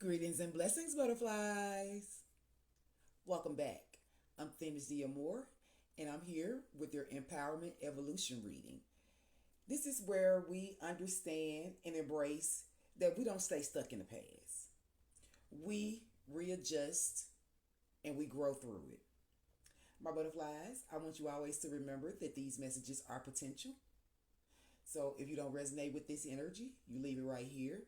Greetings and blessings, butterflies. Welcome back. I'm Famous Dia Moore, and I'm here with your Empowerment Evolution reading. This is where we understand and embrace that we don't stay stuck in the past. We readjust and we grow through it. My butterflies, I want you always to remember that these messages are potential. So if you don't resonate with this energy, you leave it right here.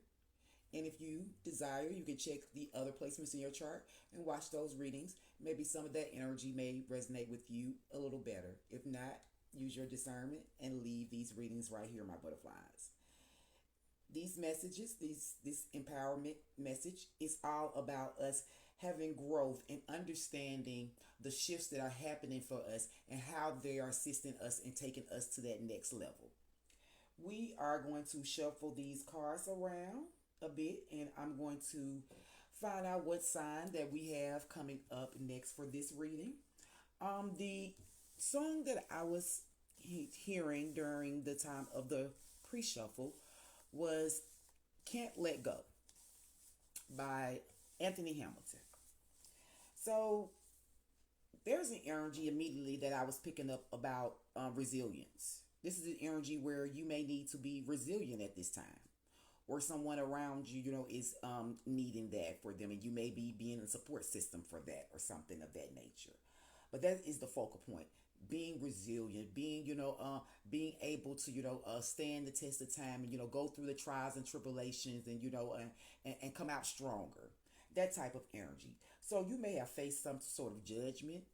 And if you desire, you can check the other placements in your chart and watch those readings. Maybe some of that energy may resonate with you a little better. If not, use your discernment and leave these readings right here, my butterflies. These messages, this empowerment message is all about us having growth and understanding the shifts that are happening for us and how they are assisting us and taking us to that next level. We are going to shuffle these cards around a bit, and I'm going to find out what sign that we have coming up next for this reading. The song that I was hearing during the time of the pre-shuffle was "Can't Let Go" by Anthony Hamilton. So there's an energy immediately that I was picking up about resilience. This is an energy where you may need to be resilient at this time, or someone around you, is needing that for them, and you may be being a support system for that or something of that nature. But that is the focal point: being resilient, being able to stand the test of time, and go through the trials and tribulations, and and come out stronger. That type of energy. So you may have faced some sort of judgment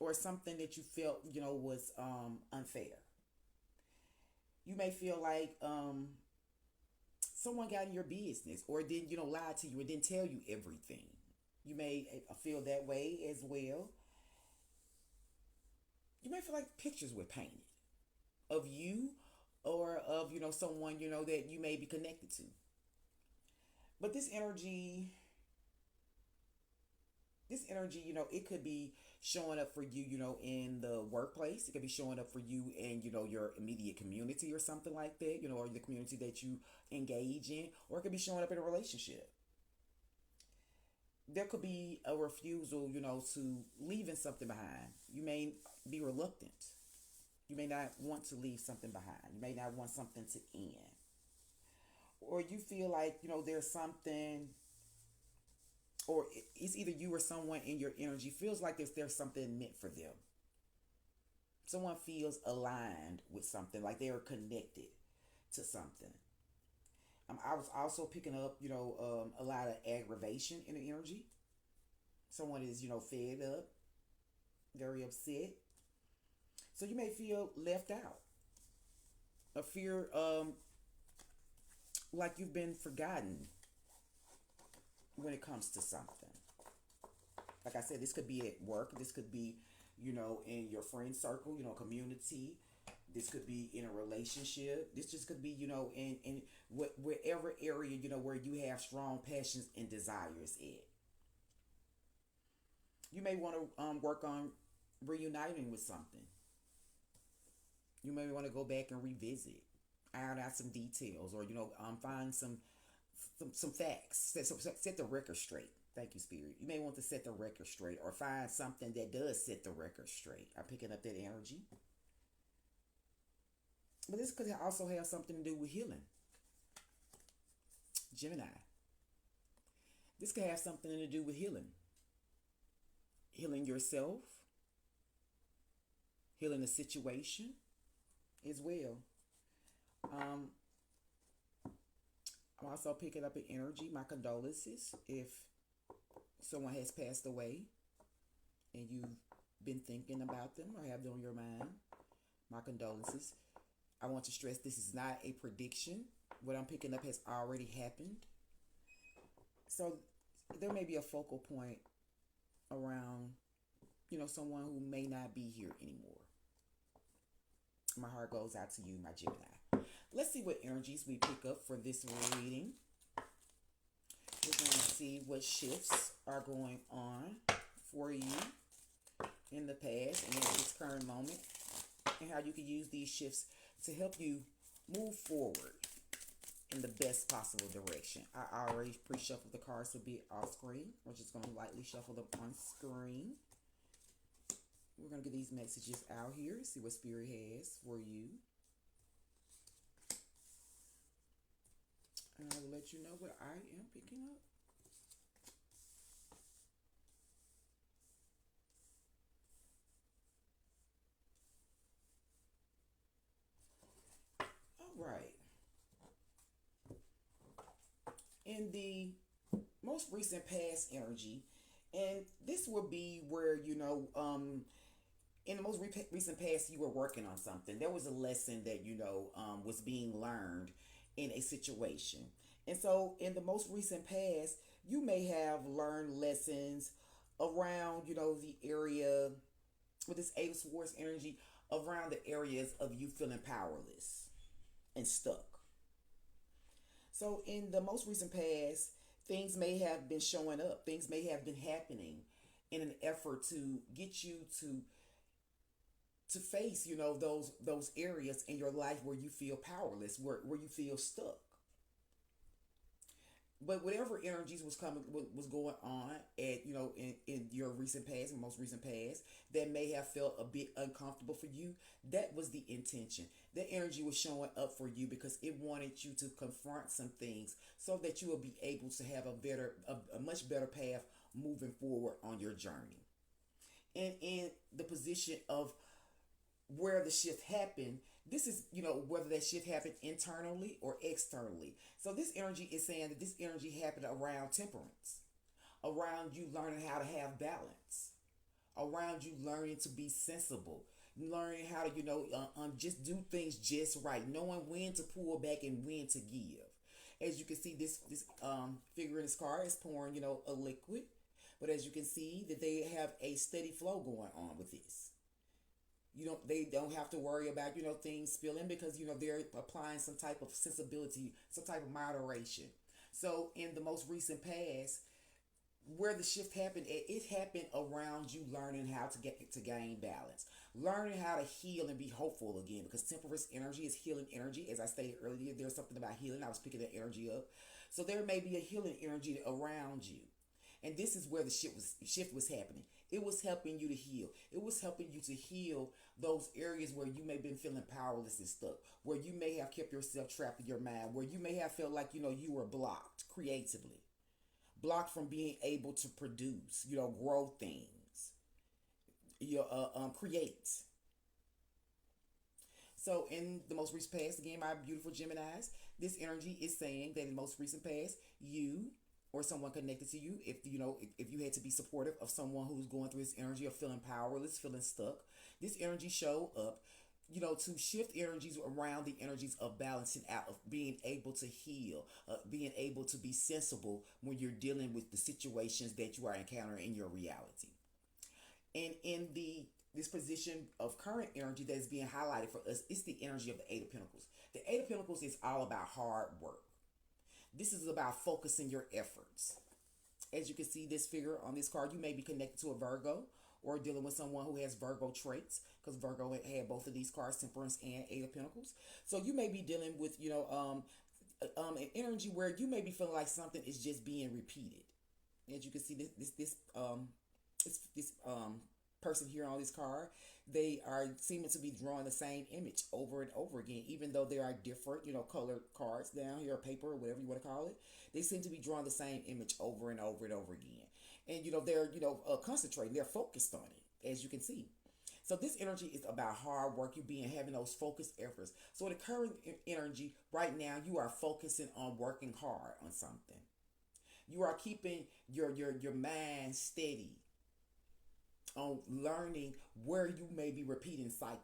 or something that you felt was unfair. You may feel like someone got in your business or didn't lie to you or didn't tell you everything. You may feel that way as well. You may feel like pictures were painted of you or of someone that you may be connected to. But this energy, it could be showing up for you, in the workplace. It could be showing up for you in, your immediate community or something like that, or the community that you engage in, or it could be showing up in a relationship. There could be a refusal, to leaving something behind. You may be reluctant. You may not want to leave something behind. You may not want something to end. Or you feel like, there's something, or it's either you or someone in your energy feels like there's something meant for them. Someone feels aligned with something, like they are connected to something. I was also picking up, a lot of aggravation in the energy. Someone is, fed up, very upset. So you may feel left out. A fear, like you've been forgotten when it comes to something. Like I said, this could be at work. This could be, in your friend circle, community. This could be in a relationship. This just could be, in wherever area, where you have strong passions and desires at. You may want to work on reuniting with something. You may want to go back and revisit, iron out some details, or find some facts. Set the record straight. Thank you, Spirit. You may want to set the record straight, or find something that does set the record straight. I'm picking up that energy. But this could also have something to do with healing. Gemini. This could have something to do with healing. Healing yourself, healing the situation as well. Um, I'm also picking up an energy. My condolences if someone has passed away and you've been thinking about them or have them on your mind. My condolences. I want to stress this is not a prediction. What I'm picking up has already happened. So there may be a focal point around, someone who may not be here anymore. My heart goes out to you, my Gemini. Let's see what energies we pick up for this reading. We're going to see what shifts are going on for you in the past and in this current moment, and how you can use these shifts to help you move forward. in the best possible direction. I already pre-shuffled the cards to be off screen. We're just going to lightly shuffle them on screen. We're going to get these messages out here, see what Spirit has for you. And I will let you know what I am picking up. All right. In the most recent past energy, and this would be where, in the most recent past, you were working on something. There was a lesson that, was being learned in a situation. And so, in the most recent past, you may have learned lessons around, the area with this Eight of Swords energy, around the areas of you feeling powerless and stuck. So, in the most recent past, things may have been showing up, things may have been happening in an effort to get you to face, those areas in your life where you feel powerless, where you feel stuck. But whatever energies was going on at, in your recent past and most recent past that may have felt a bit uncomfortable for you, that was the intention. That energy was showing up for you because it wanted you to confront some things so that you will be able to have a much better path moving forward on your journey. And in the position of where the shift happened, this is, whether that shift happened internally or externally. So this energy is saying that this energy happened around temperance, around you learning how to have balance, around you learning to be sensible, learning how to, just do things just right, knowing when to pull back and when to give. As you can see, this figure in this card is pouring, a liquid, but as you can see that they have a steady flow going on with this. They don't have to worry about, things spilling because, they're applying some type of sensibility, some type of moderation. So in the most recent past, where the shift happened, it happened around you learning how to gain balance, learning how to heal and be hopeful again, because temperance energy is healing energy. As I stated earlier, there's something about healing. I was picking that energy up. So there may be a healing energy around you. And this is where the shift was happening. It was helping you to heal. It was helping you to heal those areas where you may have been feeling powerless and stuck, where you may have kept yourself trapped in your mind, where you may have felt like, you were blocked creatively, blocked from being able to produce, grow things, create. So in the most recent past, again, my beautiful Geminis, this energy is saying that in the most recent past, you or someone connected to you, if you had to be supportive of someone who's going through this energy of feeling powerless, feeling stuck, this energy show up, to shift energies around the energies of balancing out, of being able to heal, being able to be sensible when you're dealing with the situations that you are encountering in your reality. And in this position of current energy that is being highlighted for us, it's the energy of the Eight of Pentacles. The Eight of Pentacles is all about hard work. This is about focusing your efforts. As you can see this figure on this card, you may be connected to a Virgo or dealing with someone who has Virgo traits, because Virgo had both of these cards, Temperance and Eight of Pentacles. So you may be dealing with, an energy where you may be feeling like something is just being repeated. As you can see, this person here on this card, they are seeming to be drawing the same image over and over again, even though there are different, colored cards down here, or paper, or whatever you want to call it. They seem to be drawing the same image over and over and over again. And, they're, concentrating, they're focused on it, as you can see. So this energy is about hard work, having those focused efforts. So the current energy right now, you are focusing on working hard on something. You are keeping your mind steady on learning where you may be repeating cycles.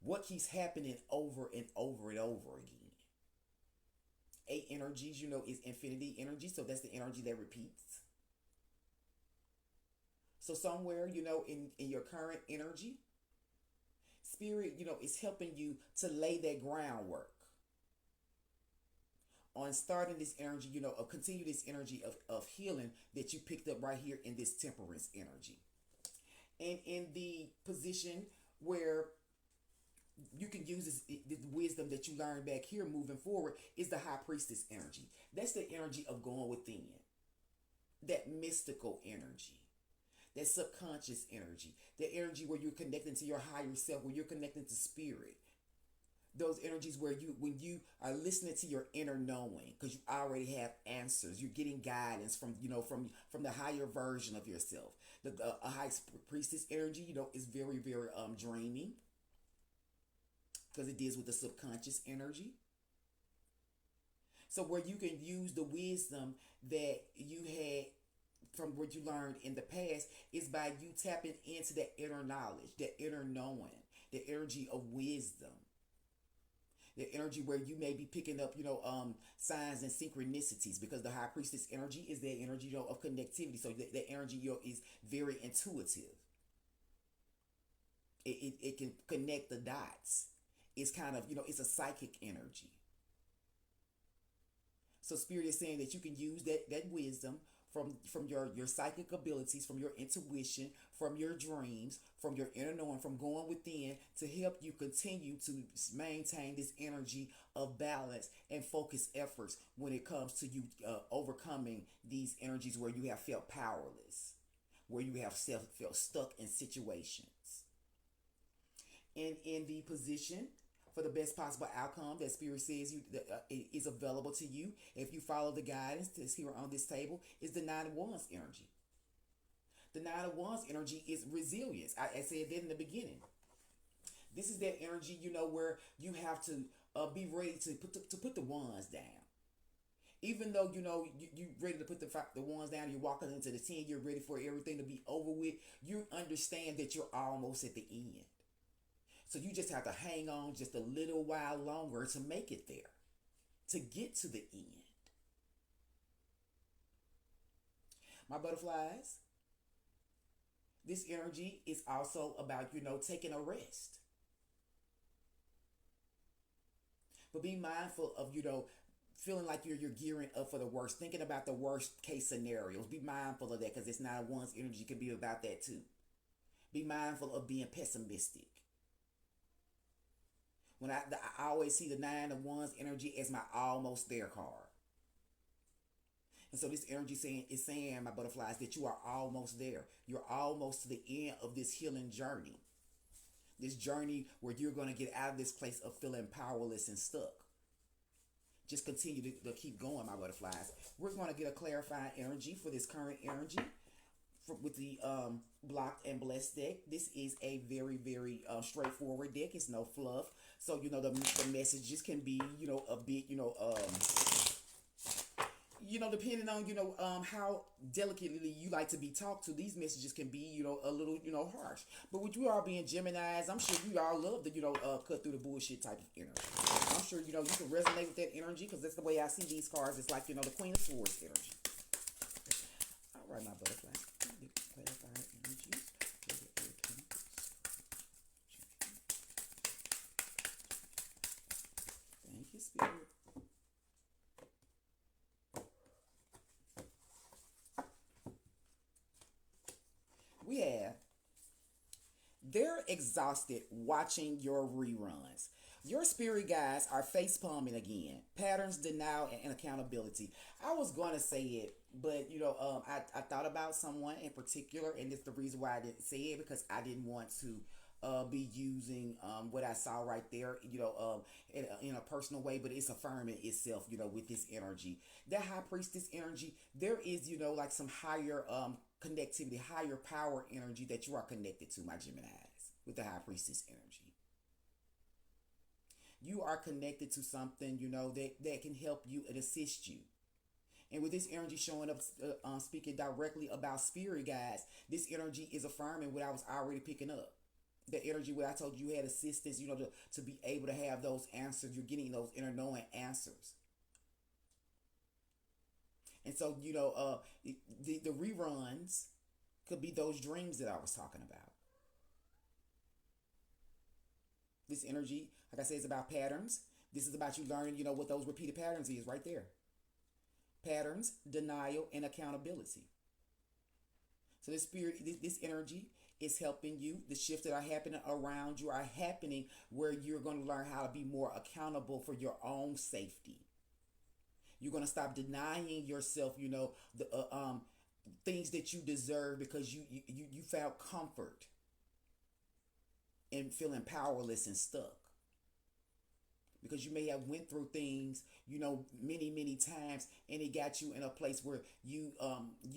What keeps happening over and over and over again. Eight energies, is infinity energy, so that's the energy that repeats. So somewhere, in your current energy, spirit, is helping you to lay that groundwork on starting this energy, continue this energy of healing that you picked up right here in this temperance energy. And in the position where you can use this wisdom that you learned back here moving forward is the high priestess energy. That's the energy of going within, that mystical energy, that subconscious energy, that energy where you're connecting to your higher self, where you're connecting to spirit. Those energies where you, when you are listening to your inner knowing, because you already have answers, you're getting guidance from, from the higher version of yourself. The a high priestess energy, is very, very dreamy, because it deals with the subconscious energy. So where you can use the wisdom that you had from what you learned in the past is by you tapping into that inner knowledge, that inner knowing, the energy of wisdom, the energy where you may be picking up, signs and synchronicities, because the high priestess energy is that energy, of connectivity. So that energy, is very intuitive. It can connect the dots. It's kind of, it's a psychic energy. So spirit is saying that you can use that wisdom from your psychic abilities, from your intuition, from your dreams, from your inner knowing, from going within, to help you continue to maintain this energy of balance and focus efforts when it comes to you overcoming these energies where you have felt powerless, where you have felt stuck in situations. And in the position for the best possible outcome that spirit says is available to you, if you follow the guidance that's here on this table, is the Nine of Wands energy. The Nine of Wands energy is resilience. I said that in the beginning. This is that energy, where you have to be ready to put the wands down. Even though you ready to put the wands down, you're walking into the 10, you're ready for everything to be over with. You understand that you're almost at the end. So you just have to hang on just a little while longer to make it there, to get to the end. My butterflies, this energy is also about, taking a rest. But be mindful of, feeling like you're gearing up for the worst, thinking about the worst case scenarios. Be mindful of that, because it's not one's energy can be about that too. Be mindful of being pessimistic. When I always see the Nine of Wands energy as my almost there card. And so this energy is saying, my butterflies, that you are almost there. You're almost to the end of this healing journey. This journey where you're going to get out of this place of feeling powerless and stuck. Just continue to keep going, my butterflies. We're going to get a clarifying energy for this current energy with the blocked and blessed deck. This is a very, very straightforward deck. It's no fluff. So, the messages can be, a bit, depending on, how delicately you like to be talked to, these messages can be, a little, harsh. But with you all being Geminis, I'm sure you all love the, cut through the bullshit type of energy. I'm sure, you can resonate with that energy, because that's the way I see these cards. It's like, the Queen of Swords energy. All right, my butterflies. Clarify energies. Thank you, Spirit. We have, they're exhausted watching your reruns. Your spirit guides are face palming again. Patterns, denial, and accountability. I was going to say it, but I thought about someone in particular, and it's the reason why I didn't say it, because I didn't want to be using what I saw right there, in a personal way, but it's affirming itself, with this energy. That high priestess energy, there is, like some higher connectivity, higher power energy that you are connected to, my Geminis, with the high priestess energy. You are connected to something, that can help you and assist you. And with this energy showing up, speaking directly about spirit guides, this energy is affirming what I was already picking up. The energy where I told you had assistance, to be able to have those answers. You're getting those inner knowing answers. And so, the reruns could be those dreams that I was talking about. This energy, like I said, is about patterns. This is about you learning, what those repeated patterns is right there. Patterns, denial, and accountability. So this spirit, this energy is helping you. The shifts that are happening around you are happening where you're going to learn how to be more accountable for your own safety. You're going to stop denying yourself, the things that you deserve because you found comfort in feeling powerless and stuck. Because you may have went through things, many times, and it got you in a place where you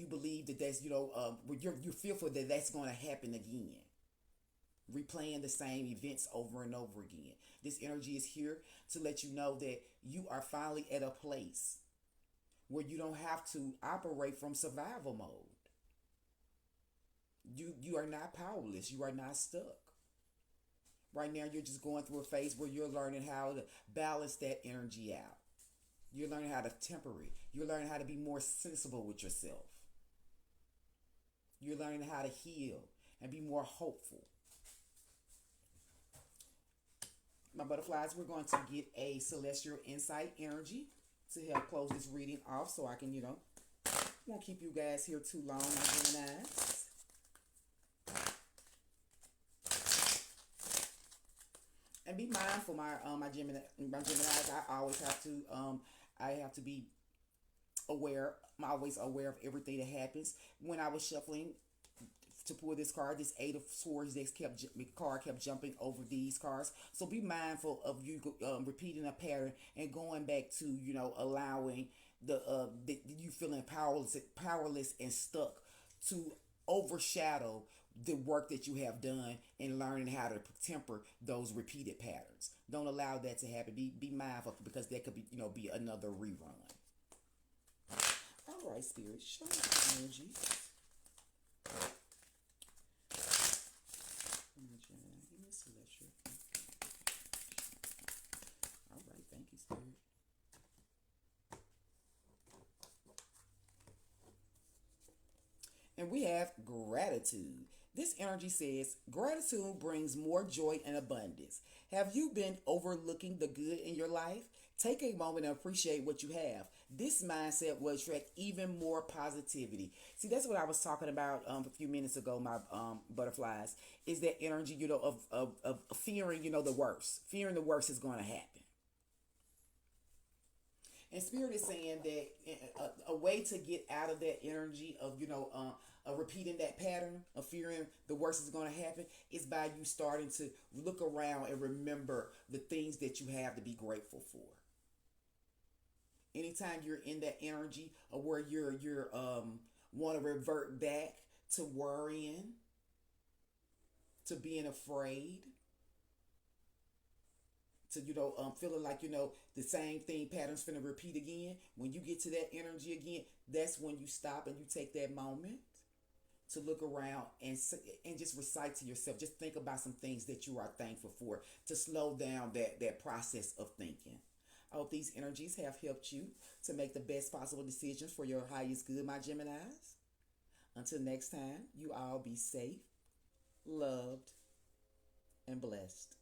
believe that that's where you're fearful that that's going to happen again, replaying the same events over and over again. This energy is here to let you know that you are finally at a place where you don't have to operate from survival mode. You are not powerless. You are not stuck. Right now, you're just going through a phase where you're learning how to balance that energy out. You're learning how to temper it. You're learning how to be more sensible with yourself. You're learning how to heal and be more hopeful. My butterflies, we're going to get a celestial insight energy to help close this reading off so I can, won't keep you guys here too long, my Geminis. And be mindful, my Geminis. I have to be aware. I'm always aware of everything that happens. When I was shuffling to pull this card, this Eight of Swords card kept jumping over these cards. So be mindful of you repeating a pattern and going back to allowing you feeling powerless and stuck to overshadow the work that you have done and learning how to temper those repeated patterns. Don't allow that to happen. Be mindful because that could be another rerun. All right, Spirit, show me energy. All right, thank you, Spirit. And we have gratitude. This energy says gratitude brings more joy and abundance. Have you been overlooking the good in your life? Take a moment and appreciate what you have. This mindset will attract even more positivity. See, that's what I was talking about a few minutes ago, my butterflies, is that energy, of fearing, the worst. Fearing the worst is going to happen. And Spirit is saying that a way to get out of that energy of, repeating that pattern of fearing the worst is going to happen is by you starting to look around and remember the things that you have to be grateful for. Anytime you're in that energy of where you're want to revert back to worrying, to being afraid, to feeling like the same thing patterns finna repeat again. When you get to that energy again, that's when you stop and you take that moment to look around and just recite to yourself. Just think about some things that you are thankful for to slow down that process of thinking. I hope these energies have helped you to make the best possible decisions for your highest good, my Geminis. Until next time, you all be safe, loved, and blessed.